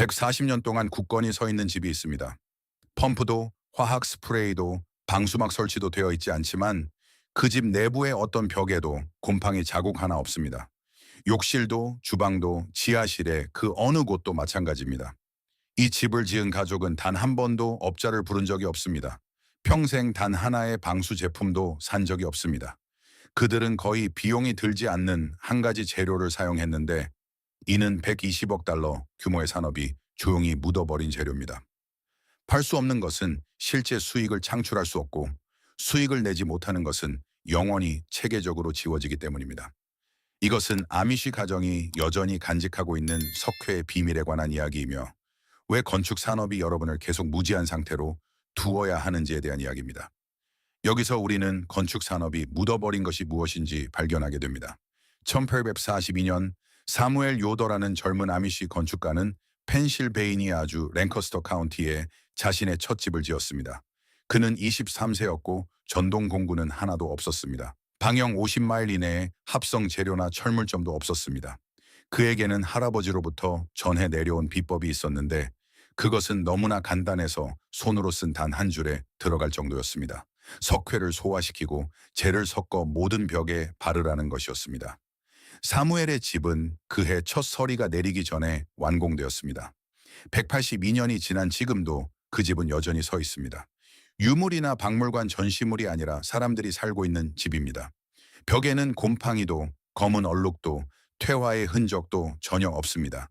140년 동안 굳건히 서 있는 집이 있습니다. 펌프도 화학 스프레이도 방수막 설치도 되어 있지 않지만 그 집 내부의 어떤 벽에도 곰팡이 자국 하나 없습니다. 욕실도 주방도 지하실에 그 어느 곳도 마찬가지입니다. 이 집을 지은 가족은 단 한 번도 업자를 부른 적이 없습니다. 평생 단 하나의 방수 제품도 산 적이 없습니다. 그들은 거의 비용이 들지 않는 한 가지 재료를 사용했는데 이는 120억 달러 규모의 산업이 조용히 묻어버린 재료입니다. 팔 수 없는 것은 실제 수익을 창출할 수 없고 수익을 내지 못하는 것은 영원히 체계적으로 지워지기 때문입니다. 이것은 아미시 가정이 여전히 간직하고 있는 석회의 비밀에 관한 이야기이며 왜 건축 산업이 여러분을 계속 무지한 상태로 두어야 하는지에 대한 이야기입니다. 여기서 우리는 건축 산업이 묻어버린 것이 무엇인지 발견하게 됩니다. 1842년 사무엘 요더라는 젊은 아미시 건축가는 펜실베이니아주 랭커스터 카운티에 자신의 첫 집을 지었습니다. 그는 23세였고 전동 공구는 하나도 없었습니다. 방형 50마일 이내에 합성 재료나 철물점도 없었습니다. 그에게는 할아버지로부터 전해 내려온 비법이 있었는데 그것은 너무나 간단해서 손으로 쓴 단 한 줄에 들어갈 정도였습니다. 석회를 소화시키고 재를 섞어 모든 벽에 바르라는 것이었습니다. 사무엘의 집은 그해 첫 서리가 내리기 전에 완공되었습니다. 182년이 지난 지금도 그 집은 여전히 서 있습니다. 유물이나 박물관 전시물이 아니라 사람들이 살고 있는 집입니다. 벽에는 곰팡이도 검은 얼룩도 퇴화의 흔적도 전혀 없습니다.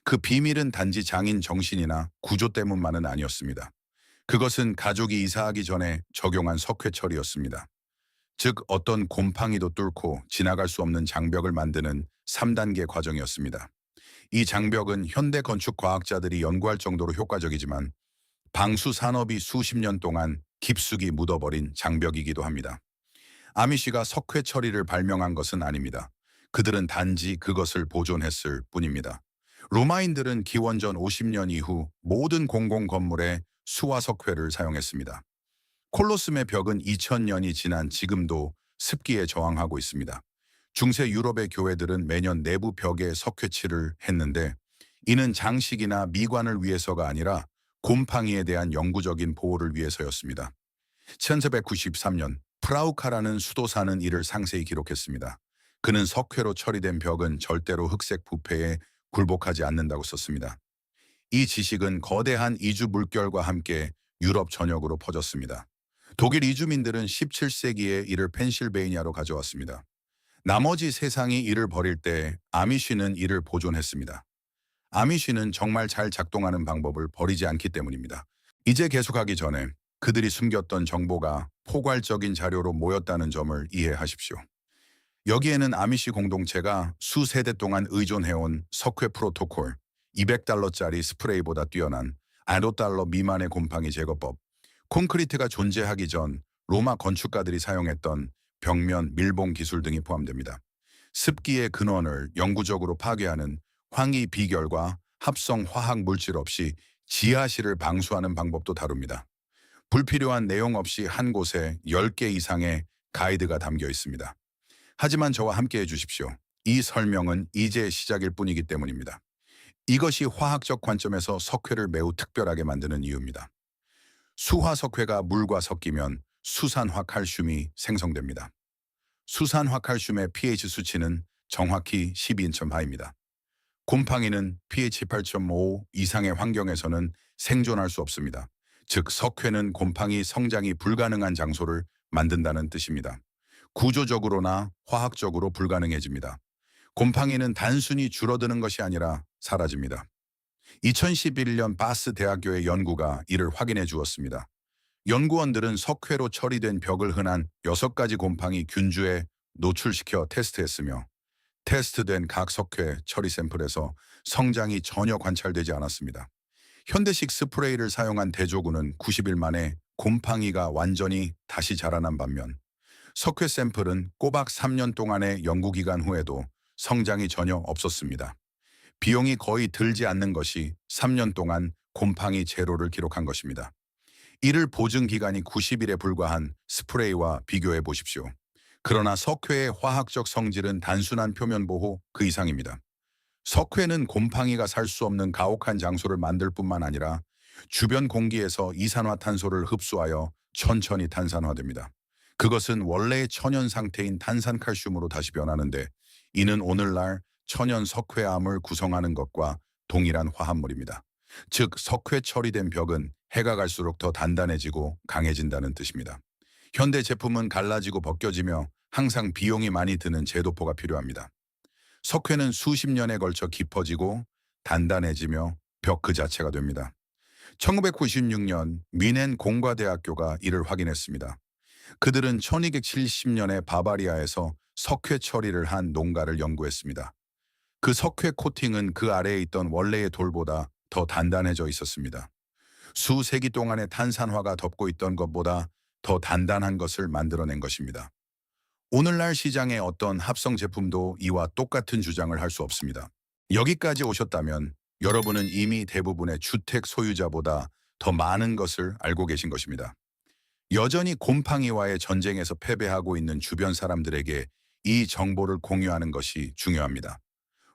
그 비밀은 단지 장인 정신이나 구조 때문만은 아니었습니다. 그것은 가족이 이사하기 전에 적용한 석회 처리였습니다. 즉 어떤 곰팡이도 뚫고 지나갈 수 없는 장벽을 만드는 3단계 과정이었습니다. 이 장벽은 현대 건축 과학자들이 연구할 정도로 효과적이지만 방수 산업이 수십 년 동안 깊숙이 묻어버린 장벽이기도 합니다. 아미시가 석회 처리를 발명한 것은 아닙니다. 그들은 단지 그것을 보존했을 뿐입니다. 로마인들은 기원전 50년 이후 모든 공공 건물에 수화석회를 사용했습니다. 콜로세움의 벽은 2000년이 지난 지금도 습기에 저항하고 있습니다. 중세 유럽의 교회들은 매년 내부 벽에 석회칠을 했는데 이는 장식이나 미관을 위해서가 아니라 곰팡이에 대한 영구적인 보호를 위해서였습니다. 1493년 프라우카라는 수도사는 이를 상세히 기록했습니다. 그는 석회로 처리된 벽은 절대로 흑색 부패에 굴복하지 않는다고 썼습니다. 이 지식은 거대한 이주 물결과 함께 유럽 전역으로 퍼졌습니다. 독일 이주민들은 17세기에 이를 펜실베이니아로 가져왔습니다. 나머지 세상이 이를 버릴 때 아미시는 이를 보존했습니다. 아미시는 정말 잘 작동하는 방법을 버리지 않기 때문입니다. 이제 계속하기 전에 그들이 숨겼던 정보가 포괄적인 자료로 모였다는 점을 이해하십시오. 여기에는 아미시 공동체가 수세대 동안 의존해온 석회 프로토콜, 200달러짜리 스프레이보다 뛰어난 5달러 미만의 곰팡이 제거법, 콘크리트가 존재하기 전 로마 건축가들이 사용했던 벽면 밀봉 기술 등이 포함됩니다. 습기의 근원을 영구적으로 파괴하는 황희 비결과 합성 화학 물질 없이 지하실을 방수하는 방법도 다룹니다. 불필요한 내용 없이 한 곳에 10개 이상의 가이드가 담겨 있습니다. 하지만 저와 함께 해주십시오. 이 설명은 이제 시작일 뿐이기 때문입니다. 이것이 화학적 관점에서 석회를 매우 특별하게 만드는 이유입니다. 수화석회가 물과 섞이면 수산화칼슘이 생성됩니다. 수산화칼슘의 pH 수치는 정확히 12.4입니다. 곰팡이는 pH 8.5 이상의 환경에서는 생존할 수 없습니다. 즉 석회는 곰팡이 성장이 불가능한 장소를 만든다는 뜻입니다. 구조적으로나 화학적으로 불가능해집니다. 곰팡이는 단순히 줄어드는 것이 아니라 사라집니다. 2011년 바스 대학교의 연구가 이를 확인해 주었습니다. 연구원들은 석회로 처리된 벽을 흔한 6가지 곰팡이 균주에 노출시켜 테스트했으며 테스트된 각 석회 처리 샘플에서 성장이 전혀 관찰되지 않았습니다. 현대식 스프레이를 사용한 대조군은 90일 만에 곰팡이가 완전히 다시 자라난 반면 석회 샘플은 꼬박 3년 동안의 연구기간 후에도 성장이 전혀 없었습니다. 비용이 거의 들지 않는 것이 3년 동안 곰팡이 제로를 기록한 것입니다. 이를 보증 기간이 90일에 불과한 스프레이와 비교해 보십시오. 그러나 석회의 화학적 성질은 단순한 표면 보호 그 이상입니다. 석회는 곰팡이가 살 수 없는 가혹한 장소를 만들 뿐만 아니라 주변 공기에서 이산화탄소를 흡수하여 천천히 탄산화됩니다. 그것은 원래의 천연 상태인 탄산칼슘으로 다시 변하는데, 이는 오늘날 천연 석회암을 구성하는 것과 동일한 화합물입니다. 즉, 석회 처리된 벽은 해가 갈수록 더 단단해지고 강해진다는 뜻입니다. 현대 제품은 갈라지고 벗겨지며 항상 비용이 많이 드는 재도포가 필요합니다. 석회는 수십 년에 걸쳐 깊어지고 단단해지며 벽 그 자체가 됩니다. 1996년 미넨 공과대학교가 이를 확인했습니다. 그들은 1270년에 바바리아에서 석회 처리를 한 농가를 연구했습니다. 그 석회 코팅은 그 아래에 있던 원래의 돌보다 더 단단해져 있었습니다. 수세기 동안의 탄산화가 덮고 있던 것보다 더 단단한 것을 만들어낸 것입니다. 오늘날 시장의 어떤 합성 제품도 이와 똑같은 주장을 할 수 없습니다. 여기까지 오셨다면 여러분은 이미 대부분의 주택 소유자보다 더 많은 것을 알고 계신 것입니다. 여전히 곰팡이와의 전쟁에서 패배하고 있는 주변 사람들에게 이 정보를 공유하는 것이 중요합니다.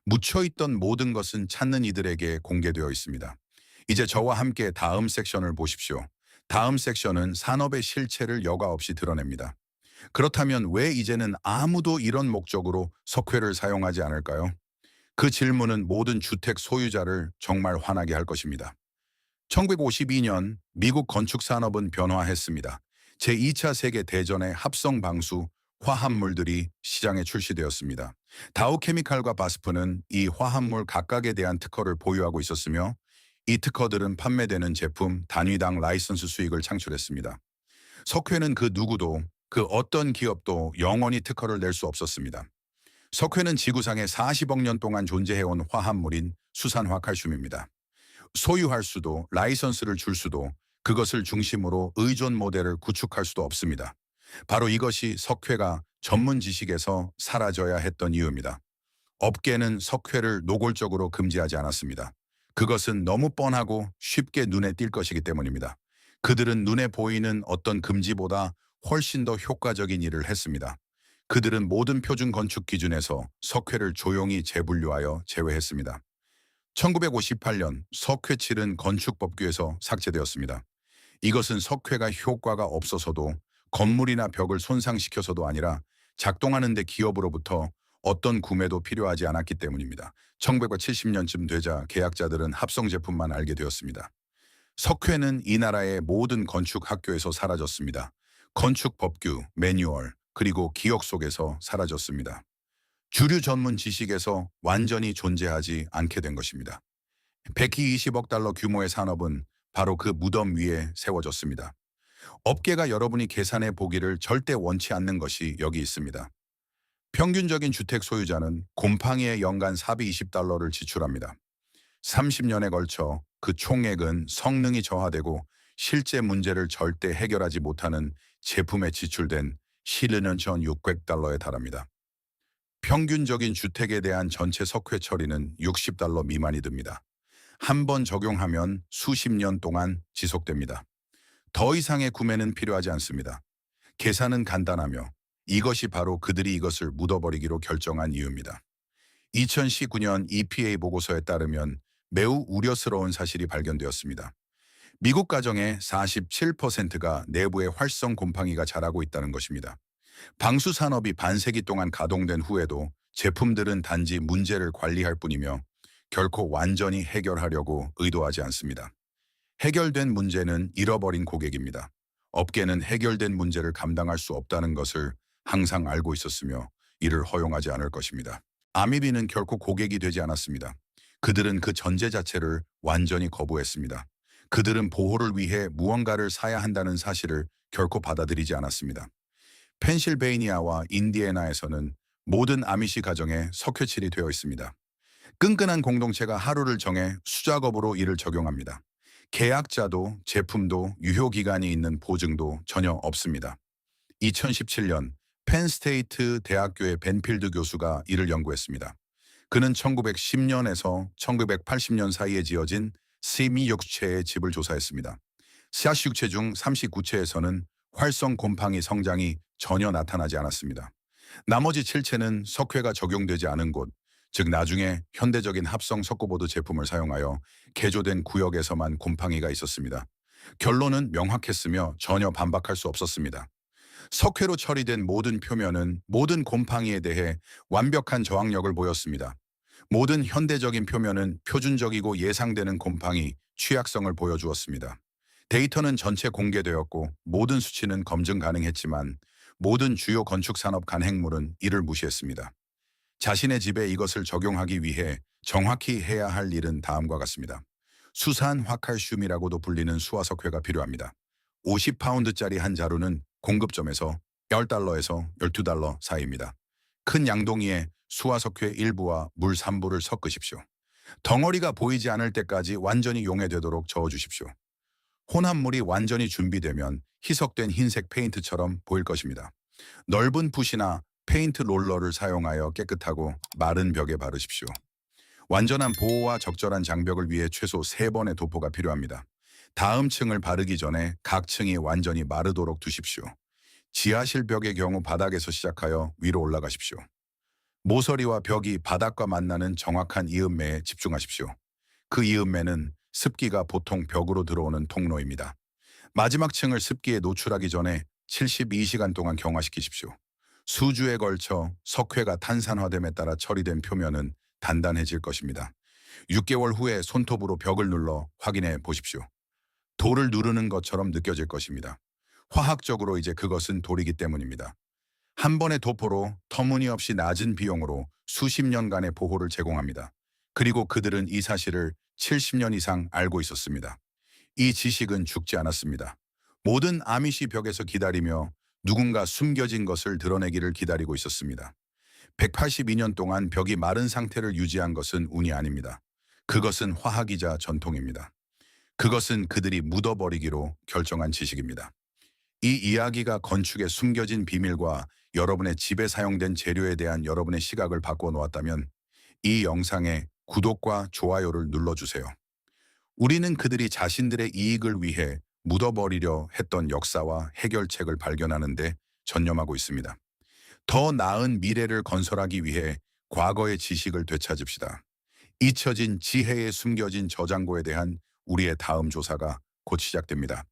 묻혀있던 모든 것은 찾는 이들에게 공개되어 있습니다. 이제 저와 함께 다음 섹션을 보십시오. 다음 섹션은 산업의 실체를 여과 없이 드러냅니다. 그렇다면 왜 이제는 아무도 이런 목적으로 석회를 사용하지 않을까요? 그 질문은 모든 주택 소유자를 정말 화나게 할 것입니다. 1952년 미국 건축 산업은 변화했습니다. 제2차 세계 대전의 합성 방수 화합물들이 시장에 출시되었습니다. 다우케미칼과 바스프는 이 화합물 각각에 대한 특허를 보유하고 있었으며, 이 특허들은 판매되는 제품 단위당 라이선스 수익을 창출했습니다. 석회는 그 누구도, 그 어떤 기업도 영원히 특허를 낼 수 없었습니다. 석회는 지구상에 40억 년 동안 존재해온 화합물인 수산화 칼슘입니다. 소유할 수도, 라이선스를 줄 수도, 그것을 중심으로 의존 모델을 구축할 수도 없습니다. 바로 이것이 석회가 전문 지식에서 사라져야 했던 이유입니다. 업계는 석회를 노골적으로 금지하지 않았습니다. 그것은 너무 뻔하고 쉽게 눈에 띌 것이기 때문입니다. 그들은 눈에 보이는 어떤 금지보다 훨씬 더 효과적인 일을 했습니다. 그들은 모든 표준 건축 기준에서 석회를 조용히 재분류하여 제외했습니다. 1958년 석회칠은 건축법규에서 삭제되었습니다. 이것은 석회가 효과가 없어서도, 건물이나 벽을 손상시켜서도 아니라 작동하는 데 기업으로부터 어떤 구매도 필요하지 않았기 때문입니다. 1970년쯤 되자 계약자들은 합성 제품만 알게 되었습니다. 석회는 이 나라의 모든 건축 학교에서 사라졌습니다. 건축 법규, 매뉴얼, 그리고 기억 속에서 사라졌습니다. 주류 전문 지식에서 완전히 존재하지 않게 된 것입니다. 120억 달러 규모의 산업은 바로 그 무덤 위에 세워졌습니다. 업계가 여러분이 계산해 보기를 절대 원치 않는 것이 여기 있습니다. 평균적인 주택 소유자는 곰팡이에 연간 사비 20달러를 지출합니다. 30년에 걸쳐 그 총액은 성능이 저하되고 실제 문제를 절대 해결하지 못하는 제품에 지출된 실르는 전 600달러에 달합니다. 평균적인 주택에 대한 전체 석회 처리는 60달러 미만이 듭니다. 한 번 적용하면 수십 년 동안 지속됩니다. 더 이상의 구매는 필요하지 않습니다. 계산은 간단하며 이것이 바로 그들이 이것을 묻어버리기로 결정한 이유입니다. 2019년 EPA 보고서에 따르면 매우 우려스러운 사실이 발견되었습니다. 미국 가정의 47%가 내부에 활성 곰팡이가 자라고 있다는 것입니다. 방수 산업이 반세기 동안 가동된 후에도 제품들은 단지 문제를 관리할 뿐이며 결코 완전히 해결하려고 의도하지 않습니다. 해결된 문제는 잃어버린 고객입니다. 업계는 해결된 문제를 감당할 수 없다는 것을 항상 알고 있었으며 이를 허용하지 않을 것입니다. 아미비는 결코 고객이 되지 않았습니다. 그들은 그 전제 자체를 완전히 거부했습니다. 그들은 보호를 위해 무언가를 사야 한다는 사실을 결코 받아들이지 않았습니다. 펜실베이니아와 인디애나에서는 모든 아미시 가정에 석회칠이 되어 있습니다. 끈끈한 공동체가 하루를 정해 수작업으로 이를 적용합니다. 계약자도 제품도 유효기간이 있는 보증도 전혀 없습니다. 2017년 펜스테이트 대학교의 벤필드 교수가 이를 연구했습니다. 그는 1910년에서 1980년 사이에 지어진 세미6채의 집을 조사했습니다. 46채 중 39채에서는 활성 곰팡이 성장이 전혀 나타나지 않았습니다. 나머지 7채는 석회가 적용되지 않은 곳, 즉 나중에 현대적인 합성 석고보드 제품을 사용하여 개조된 구역에서만 곰팡이가 있었습니다. 결론은 명확했으며 전혀 반박할 수 없었습니다. 석회로 처리된 모든 표면은 모든 곰팡이에 대해 완벽한 저항력을 보였습니다. 모든 현대적인 표면은 표준적이고 예상되는 곰팡이, 취약성을 보여주었습니다. 데이터는 전체 공개되었고 모든 수치는 검증 가능했지만 모든 주요 건축산업 간행물은 이를 무시했습니다. 자신의 집에 이것을 적용하기 위해 정확히 해야 할 일은 다음과 같습니다. 수산 화칼슘이라고도 불리는 수화석회가 필요합니다. 50파운드짜리 한 자루는 공급점에서 10달러에서 12달러 사이입니다. 큰 양동이에 수화석회 일부와 물 3부를 섞으십시오. 덩어리가 보이지 않을 때까지 완전히 용해되도록 저어주십시오. 혼합물이 완전히 준비되면 희석된 흰색 페인트처럼 보일 것입니다. 넓은 붓이나 페인트 롤러를 사용하여 깨끗하고 마른 벽에 바르십시오. 완전한 보호와 적절한 장벽을 위해 최소 3번의 도포가 필요합니다. 다음 층을 바르기 전에 각 층이 완전히 마르도록 두십시오. 지하실 벽의 경우 바닥에서 시작하여 위로 올라가십시오. 모서리와 벽이 바닥과 만나는 정확한 이음매에 집중하십시오. 그 이음매는 습기가 보통 벽으로 들어오는 통로입니다. 마지막 층을 습기에 노출하기 전에 72시간 동안 경화시키십시오. 수주에 걸쳐 석회가 탄산화됨에 따라 처리된 표면은 단단해질 것입니다. 6개월 후에 손톱으로 벽을 눌러 확인해 보십시오. 돌을 누르는 것처럼 느껴질 것입니다. 화학적으로 이제 그것은 돌이기 때문입니다. 한 번의 도포로 터무니없이 낮은 비용으로 수십 년간의 보호를 제공합니다. 그리고 그들은 이 사실을 70년 이상 알고 있었습니다. 이 지식은 죽지 않았습니다. 모든 아미시 벽에서 기다리며 누군가 숨겨진 것을 드러내기를 기다리고 있었습니다. 182년 동안 벽이 마른 상태를 유지한 것은 운이 아닙니다. 그것은 화학이자 전통입니다. 그것은 그들이 묻어버리기로 결정한 지식입니다. 이 이야기가 건축의 숨겨진 비밀과 여러분의 집에 사용된 재료에 대한 여러분의 시각을 바꿔 놓았다면 이 영상에 구독과 좋아요를 눌러주세요. 우리는 그들이 자신들의 이익을 위해 묻어버리려 했던 역사와 해결책을 발견하는 데 전념하고 있습니다. 더 나은 미래를 건설하기 위해 과거의 지식을 되찾읍시다. 잊혀진 지혜에 숨겨진 저장고에 대한 우리의 다음 조사가 곧 시작됩니다.